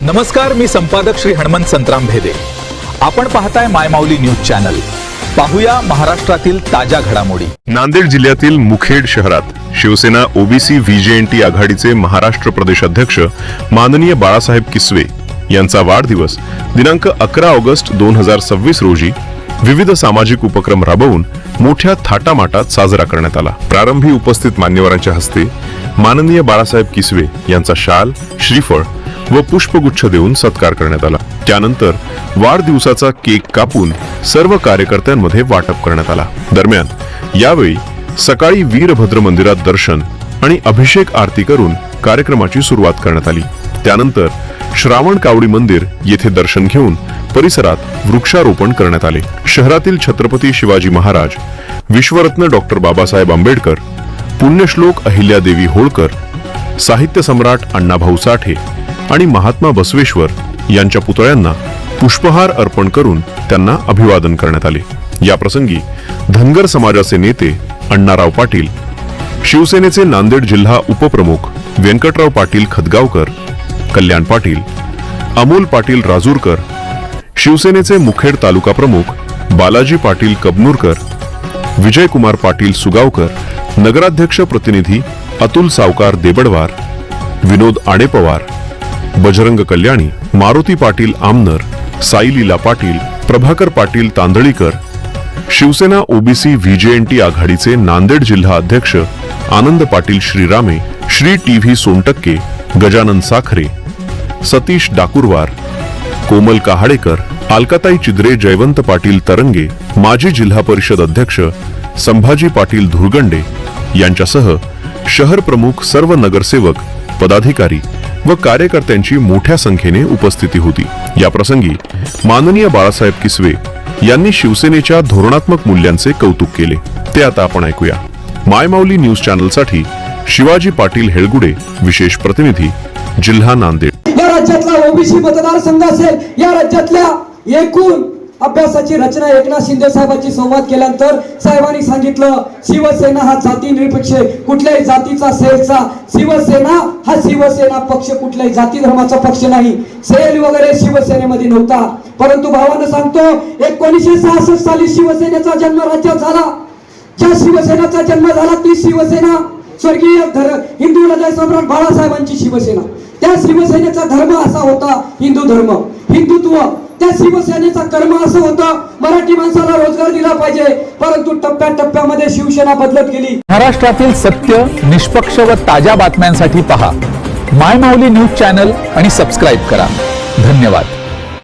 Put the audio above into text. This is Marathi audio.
नमस्कार, मी संपादक श्री हनुमंत संतराम भेदे. आपण पाहताय मायमाऊली न्यूज चॅनल. पाहूया महाराष्ट्रातील ताज्या घडामोडी. नांदेड जिल्ह्यातील मुखेड शहरात शिवसेना ओबीसी व्हीजेएनटी आघाडीचे महाराष्ट्र प्रदेश अध्यक्ष माननीय बाळासाहेब किसवे यांचा वाढदिवस दिनांक 11 ऑगस्ट 2026 रोजी विविध सामाजिक उपक्रम राबवून मोठ्या थाटामाटात साजरा करण्यात आला. प्रारंभी उपस्थित मान्यवरांच्या हस्ते माननीय बाळासाहेब किसवे यांचा शाल, श्रीफळ व पुष्पगुच्छ देऊन सत्कार करण्यात आला. त्यानंतर वाढदिवसाचा केक कापून सर्व कार्यकर्त्यांमध्ये वाटप करण्यात आला. दरम्यान यावेळी सकाळी वीरभद्र मंदिरात दर्शन आणि अभिषेक आरती करून कार्यक्रमाची सुरुवात करण्यात आली. त्यानंतर श्रावण कावडी मंदिर येथे दर्शन घेऊन परिसरात वृक्षारोपण करण्यात आले. शहरातील छत्रपती शिवाजी महाराज, विश्वरत्न डॉक्टर बाबासाहेब आंबेडकर, पुण्यश्लोक अहिल्यादेवी होळकर, साहित्य सम्राट अण्णाभाऊ साठे आणि महात्मा बसवेश्वर यांच्या पुतळ्यांना पुष्पहार अर्पण करून त्यांना अभिवादन करण्यात आले. या प्रसंगी धनगर समाजाचे नेते अण्णाराव पाटील, शिवसेनेचे नांदेड जिल्हा उपप्रमुख व्यंकटराव पाटील खदगावकर, कल्याण पाटील, अमोल पाटील राजूरकर, शिवसेनेचे मुखेड तालुका प्रमुख बालाजी पाटील कबनूरकर, विजयकुमार पाटील सुगावकर, नगराध्यक्ष प्रतिनिधी अतुल सावकार देबडवार, विनोद आडेपवार, बजरंग कल्याणी, मारुती पाटील आमनर, साईलीला पाटील, प्रभाकर पाटील तांदळीकर, शिवसेना ओबीसी व्हीजेएनटी आघाडीचे नांदेड जिल्हा अध्यक्ष आनंद पाटील श्रीरामे, श्री टीव्ही सोनटक्के, गजानन साखरे, सतीश डाकुरवार, कोमल कहाडेकर, अलकाताई चिद्रे, जयवंत पाटील तरंगे, माजी जिल्हा परिषद अध्यक्ष संभाजी पाटील धुरगंडे यांच्यासह शहर प्रमुख, सर्व नगरसेवक, पदाधिकारी व कार्यकर्त्यांची मोठ्या संख्येने उपस्थिती होती. या प्रसंगी माननीय बाळासाहेब किसवे यांनी शिवसेनेच्या धोरणात्मक मूल्यांचे कौतुक केले. ते आता आपण ऐकूया. मायमाऊली न्यूज चॅनलसाठी शिवाजी पाटील हेळगुडे, विशेष प्रतिनिधी, जिल्हा नांदेड. या राज्यातला ओबीसी मतदारसंघ असेल, या राज्यातल्या एकूण अभ्यासाची रचना एकनाथ शिंदे साहेबांची संवाद केल्यानंतर साहेबांनी सांगितलं, शिवसेना हा जाती निरपेक्ष, कुठल्याही जातीचा सेलचा, शिवसेना हा शिवसेना पक्ष कुठल्याही जाती धर्माचा पक्ष नाही. सेल वगैरे शिवसेनेमध्ये नव्हता. परंतु भावानं सांगतो, 1966 साली शिवसेनेचा जन्म राज्यात झाला. ज्या शिवसेनेचा जन्म झाला ती शिवसेना स्वर्गीय हिंदू हृदय सम्राट बाळासाहेबांची शिवसेना. त्या शिवसेनेचा धर्म असा होता हिंदू धर्म, हिंदुत्व. त्या शिवसेनेचा कर्म असं होतं, मराठी माणसाला रोजगार दिला पाहिजे. परंतु टप्प्याटप्प्यामध्ये शिवसेना बदलत गेली. महाराष्ट्रातील सत्य, निष्पक्ष व ताज्या बातम्यांसाठी पहा मायमाऊली न्यूज चॅनल आणि सबस्क्राईब करा. धन्यवाद.